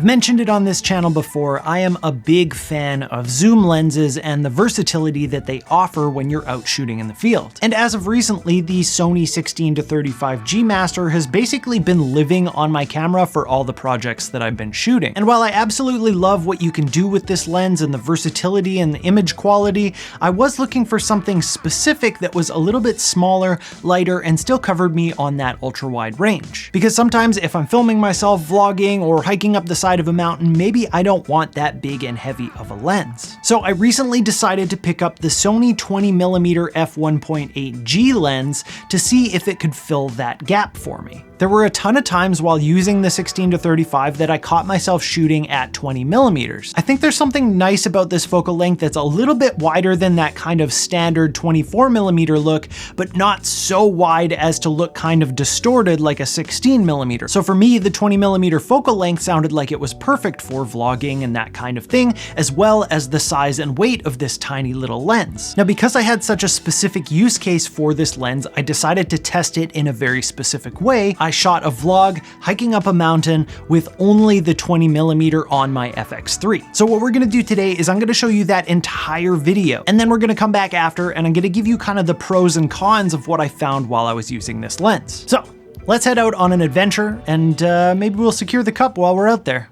I've mentioned it on this channel before, I am a big fan of zoom lenses and the versatility that they offer when you're out shooting in the field. And as of recently, the Sony 16-35 G Master has basically been living on my camera for all the projects that I've been shooting. And while I absolutely love what you can do with this lens and the versatility and the image quality, I was looking for something specific that was a little bit smaller, lighter, and still covered me on that ultra-wide range. Because sometimes if I'm filming myself vlogging or hiking up the side of a mountain, maybe I don't want that big and heavy of a lens. So I recently decided to pick up the Sony 20mm F1.8 G lens to see if it could fill that gap for me. There were a ton of times while using the 16-35 that I caught myself shooting at 20mm. I think there's something nice about this focal length that's a little bit wider than that kind of standard 24mm look, but not so wide as to look kind of distorted like a 16mm. So for me, the 20mm focal length sounded like it was perfect for vlogging and that kind of thing, as well as the size and weight of this tiny little lens. Now, because I had such a specific use case for this lens, I decided to test it in a very specific way. I shot a vlog hiking up a mountain with only the 20mm on my FX3. So what we're gonna do today is I'm gonna show you that entire video, and then we're gonna come back after and I'm gonna give you kind of the pros and cons of what I found while I was using this lens. So let's head out on an adventure and maybe we'll secure the cup while we're out there.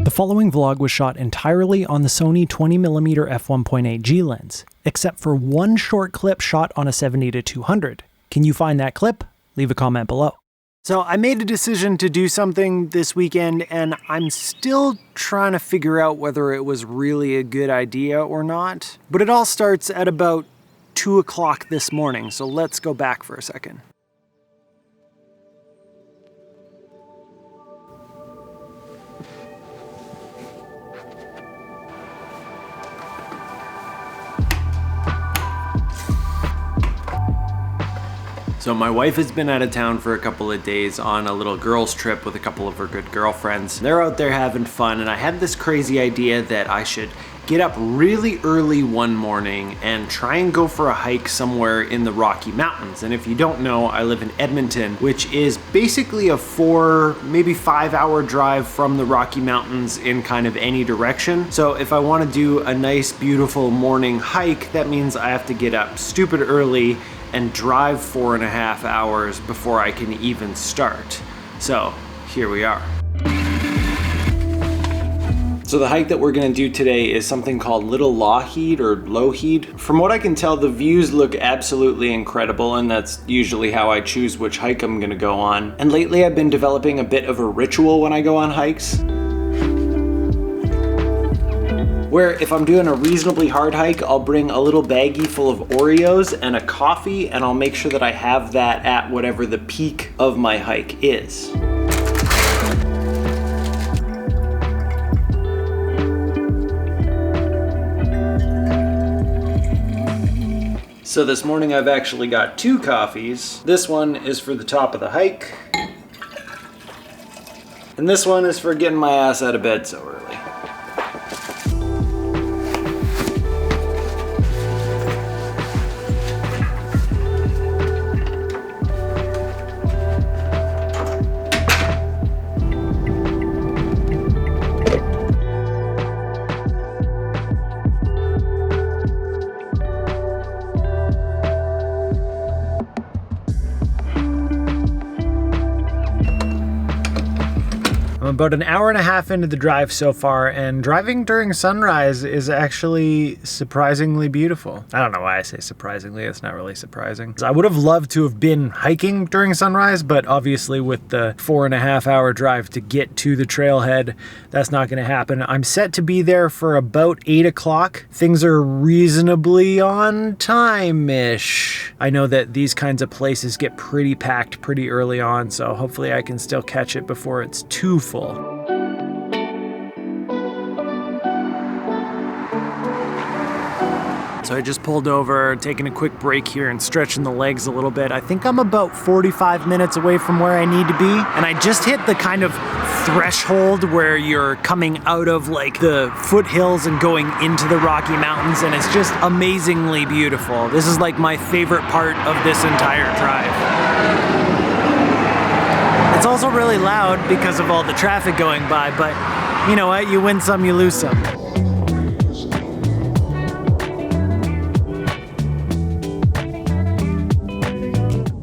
The following vlog was shot entirely on the Sony 20mm F1.8 G lens, except for one short clip shot on a 70-200. Can you find that clip? Leave a comment below. So I made a decision to do something this weekend, and I'm still trying to figure out whether it was really a good idea or not. But it all starts at about 2 o'clock this morning, so let's go back for a second. So my wife has been out of town for a couple of days on a little girls trip with a couple of her good girlfriends. They're out there having fun, and I had this crazy idea that I should get up really early one morning and try and go for a hike somewhere in the Rocky Mountains. And if you don't know, I live in Edmonton, which is basically a 4, maybe 5 hour drive from the Rocky Mountains in kind of any direction. So if I want to do a nice, beautiful morning hike, that means I have to get up stupid early and drive 4.5 hours before I can even start. So here we are. So the hike that we're gonna do today is something called Little Lougheed or Lougheed. From what I can tell, the views look absolutely incredible, and that's usually how I choose which hike I'm gonna go on. And lately I've been developing a bit of a ritual when I go on hikes, where if I'm doing a reasonably hard hike, I'll bring a little baggie full of Oreos and a coffee, and I'll make sure that I have that at whatever the peak of my hike is. So this morning I've actually got 2 coffees. This one is for the top of the hike, and this one is for getting my ass out of bed so early. About an hour and a half into the drive so far, and driving during sunrise is actually surprisingly beautiful. I don't know why I say surprisingly, it's not really surprising. I would have loved to have been hiking during sunrise, but obviously with the 4.5 hour drive to get to the trailhead, that's not gonna happen. I'm set to be there for about 8 o'clock. Things are reasonably on time-ish. I know that these kinds of places get pretty packed pretty early on, so hopefully I can still catch it before it's too full. So I just pulled over, taking a quick break here and stretching the legs a little bit. I think I'm about 45 minutes away from where I need to be. And I just hit the kind of threshold where you're coming out of like the foothills and going into the Rocky Mountains, and it's just amazingly beautiful. This is like my favorite part of this entire drive. It's also really loud because of all the traffic going by, but you know what? You win some, you lose some.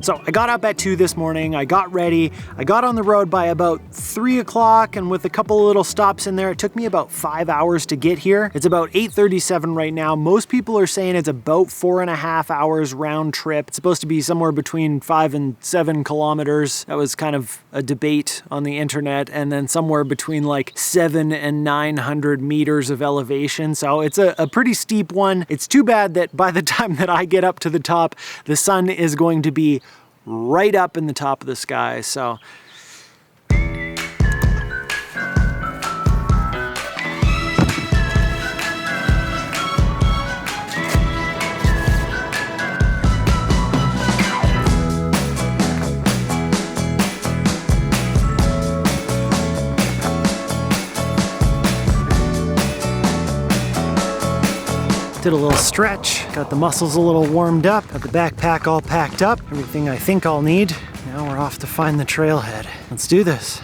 So I got up at 2 this morning, I got ready, I got on the road by about 3 o'clock, and with a couple of little stops in there, it took me about 5 hours to get here. It's about 8:37 right now. Most people are saying it's about 4.5 hours round trip. It's supposed to be somewhere between 5 and 7 kilometers. That was kind of a debate on the internet, and then somewhere between like 700 and 900 meters of elevation. So it's a pretty steep one. It's too bad that by the time that I get up to the top, the sun is going to be right up in the top of the sky, so. Did a little stretch, got the muscles a little warmed up, got the backpack all packed up, everything I think I'll need. Now we're off to find the trailhead. Let's do this.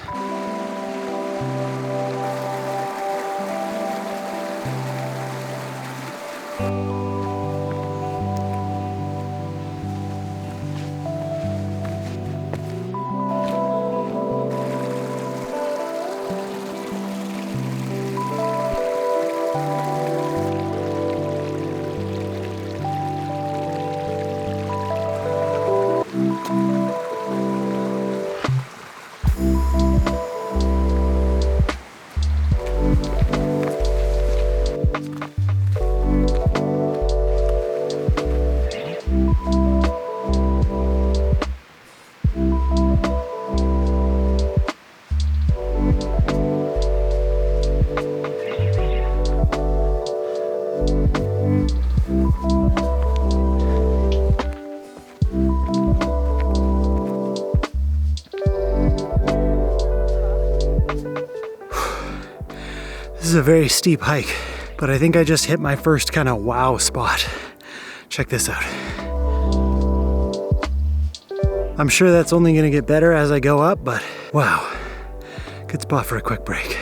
This is a very steep hike, but I think I just hit my first kind of wow spot. Check this out. I'm sure that's only gonna get better as I go up, but wow, good spot for a quick break.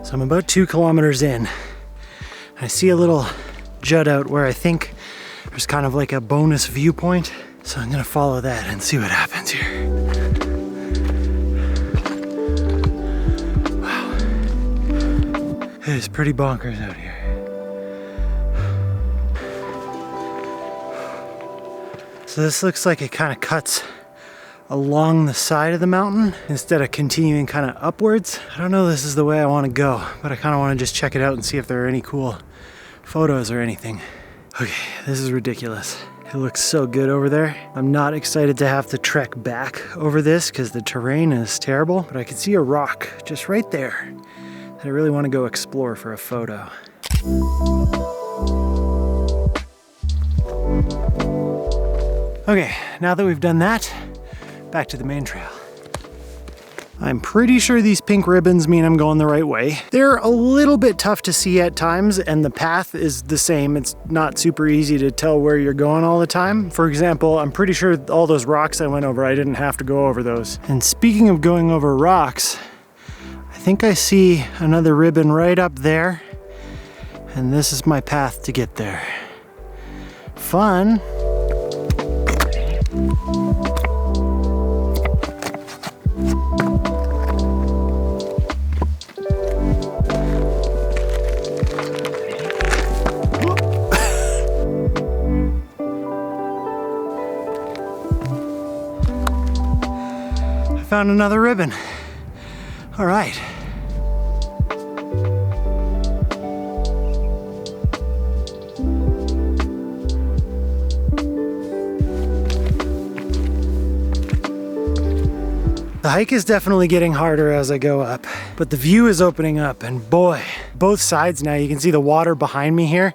So I'm about 2 kilometers in. I see a little jut out where I think there's kind of like a bonus viewpoint. So I'm gonna follow that and see what happens here. Wow. It is pretty bonkers out here. So this looks like it kind of cuts along the side of the mountain instead of continuing kind of upwards. I don't know if this is the way I want to go, but I kind of want to just check it out and see if there are any cool photos or anything. Okay, this is ridiculous. It looks so good over there. I'm not excited to have to trek back over this because the terrain is terrible, but I can see a rock just right there that I really want to go explore for a photo. Okay, now that we've done that, back to the main trail. I'm pretty sure these pink ribbons mean I'm going the right way. They're a little bit tough to see at times, and the path is the same. It's not super easy to tell where you're going all the time. For example, I'm pretty sure all those rocks I went over, I didn't have to go over those. And speaking of going over rocks, I think I see another ribbon right up there, and this is my path to get there. Fun. Found another ribbon. All right. The hike is definitely getting harder as I go up, but the view is opening up, and boy, both sides now, you can see the water behind me here,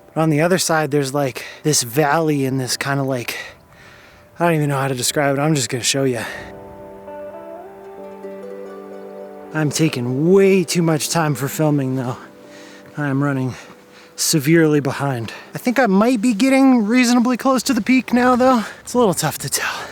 but on the other side there's like this valley and this kind of like, I don't even know how to describe it, I'm just gonna show you. I'm taking way too much time for filming though. I'm running severely behind. I think I might be getting reasonably close to the peak now though. It's a little tough to tell.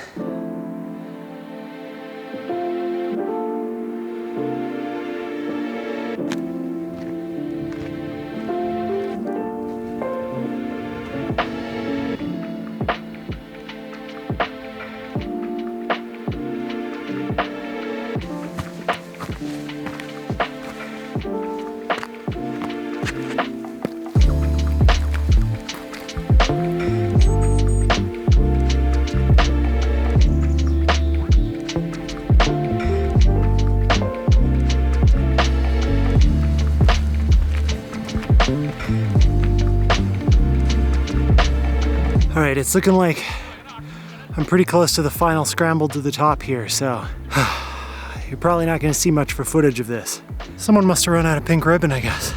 All right, it's looking like I'm pretty close to the final scramble to the top here, so you're probably not gonna see much for footage of this. Someone must have run out of pink ribbon, I guess.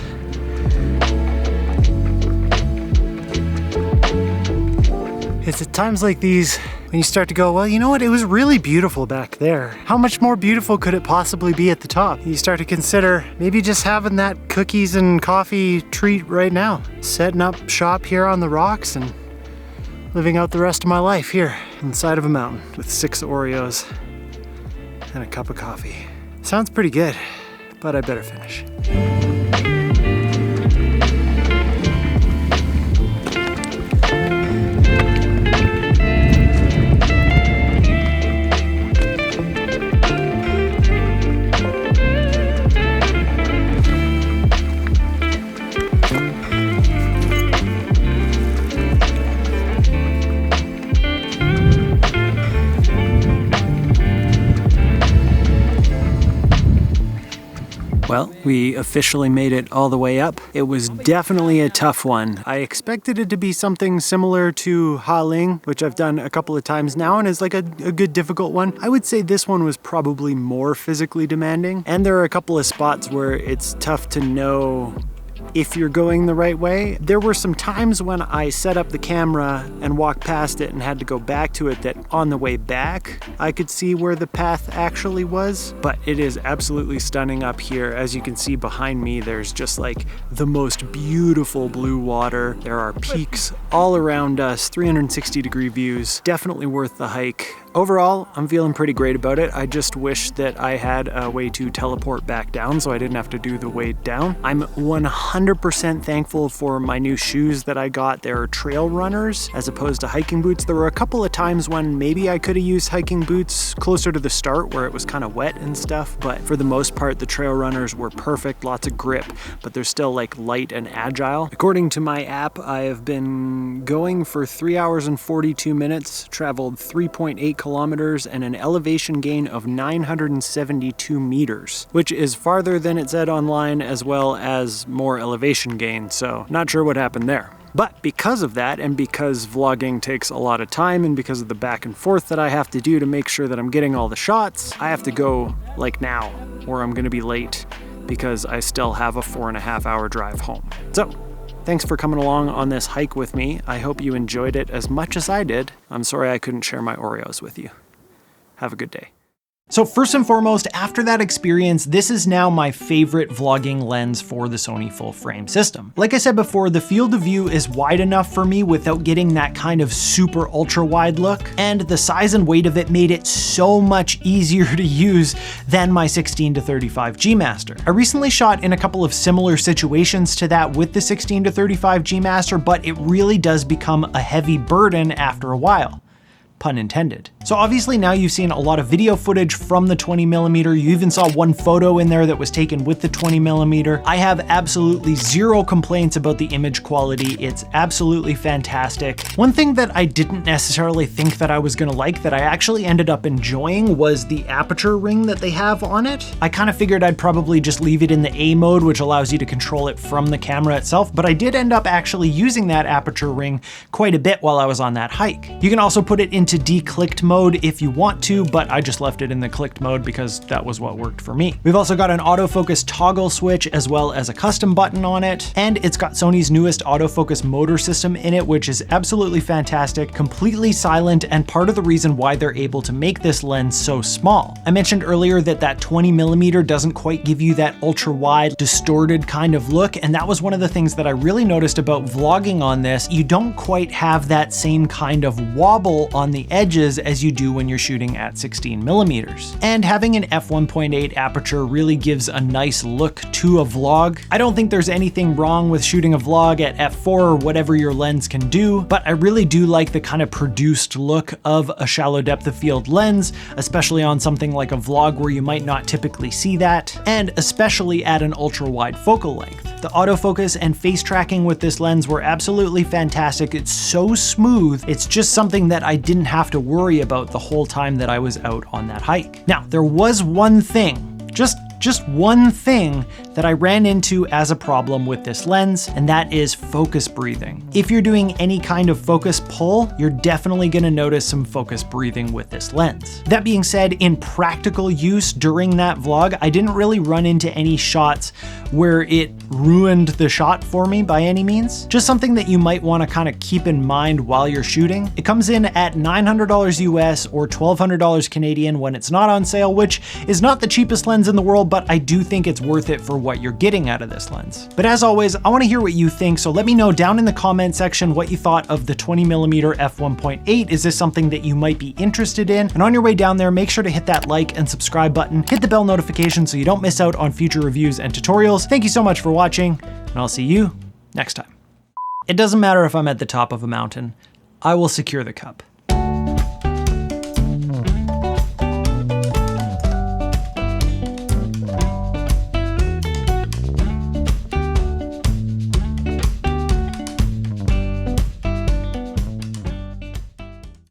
It's at times like these when you start to go, well, you know what? It was really beautiful back there. How much more beautiful could it possibly be at the top? You start to consider maybe just having that cookies and coffee treat right now. Setting up shop here on the rocks and living out the rest of my life here on the side of a mountain with 6 Oreos and a cup of coffee. Sounds pretty good, but I better finish. Well, we officially made it all the way up. It was definitely a tough one. I expected it to be something similar to Ha Ling, which I've done a couple of times now and is like a good difficult one. I would say this one was probably more physically demanding. And there are a couple of spots where it's tough to know if you're going the right way. There were some times when I set up the camera and walked past it and had to go back to it that on the way back, I could see where the path actually was. But it is absolutely stunning up here. As you can see behind me, there's just like the most beautiful blue water. There are peaks all around us, 360-degree views. Definitely worth the hike. Overall, I'm feeling pretty great about it. I just wish that I had a way to teleport back down so I didn't have to do the way down. I'm 100% thankful for my new shoes that I got. They're trail runners as opposed to hiking boots. There were a couple of times when maybe I could have used hiking boots closer to the start where it was kind of wet and stuff, but for the most part, the trail runners were perfect, lots of grip, but they're still like light and agile. According to my app, I have been going for 3 hours and 42 minutes, traveled 3.8 kilometers and an elevation gain of 972 meters, which is farther than it said online as well as more elevation gain, so not sure what happened there. But because of that, and because vlogging takes a lot of time, and because of the back and forth that I have to do to make sure that I'm getting all the shots, I have to go like now, or I'm gonna be late because I still have a 4.5 hour drive home. So, thanks for coming along on this hike with me. I hope you enjoyed it as much as I did. I'm sorry I couldn't share my Oreos with you. Have a good day. So first and foremost, after that experience, this is now my favorite vlogging lens for the Sony full frame system. Like I said before, the field of view is wide enough for me without getting that kind of super ultra wide look, and the size and weight of it made it so much easier to use than my 16-35 G Master. I recently shot in a couple of similar situations to that with the 16-35 G Master, but it really does become a heavy burden after a while. Pun intended. So obviously now you've seen a lot of video footage from the 20mm. You even saw one photo in there that was taken with the 20mm. I have absolutely zero complaints about the image quality. It's absolutely fantastic. One thing that I didn't necessarily think that I was gonna like that I actually ended up enjoying was the aperture ring that they have on it. I kind of figured I'd probably just leave it in the A mode, which allows you to control it from the camera itself, but I did end up actually using that aperture ring quite a bit while I was on that hike. You can also put it into into declicked mode if you want to, but I just left it in the clicked mode because that was what worked for me. We've also got an autofocus toggle switch as well as a custom button on it, and it's got Sony's newest autofocus motor system in it, which is absolutely fantastic, completely silent, and part of the reason why they're able to make this lens so small. I mentioned earlier that 20mm doesn't quite give you that ultra wide, distorted kind of look, and that was one of the things that I really noticed about vlogging on this. You don't quite have that same kind of wobble on the edges as you do when you're shooting at 16mm. And having an f1.8 aperture really gives a nice look to a vlog. I don't think there's anything wrong with shooting a vlog at f4 or whatever your lens can do, but I really do like the kind of produced look of a shallow depth of field lens, especially on something like a vlog where you might not typically see that, and especially at an ultra wide focal length. The autofocus and face tracking with this lens were absolutely fantastic. It's so smooth. It's just something that I didn't have to worry about the whole time that I was out on that hike. Now, there was one thing, just one thing that I ran into as a problem with this lens, and that is focus breathing. If you're doing any kind of focus pull, you're definitely gonna notice some focus breathing with this lens. That being said, in practical use during that vlog, I didn't really run into any shots where it ruined the shot for me by any means. Just something that you might wanna kind of keep in mind while you're shooting. It comes in at $900 US or $1,200 Canadian when it's not on sale, which is not the cheapest lens in the world, but I do think it's worth it for what you're getting out of this lens. But as always, I want to hear what you think, so let me know down in the comment section what you thought of the 20mm f1.8. Is this something that you might be interested in? And on your way down there, make sure to hit that like and subscribe button, hit the bell notification so you don't miss out on future reviews and tutorials. Thank you so much for watching, and I'll see you next time. It doesn't matter if I'm at the top of a mountain, I will secure the cup.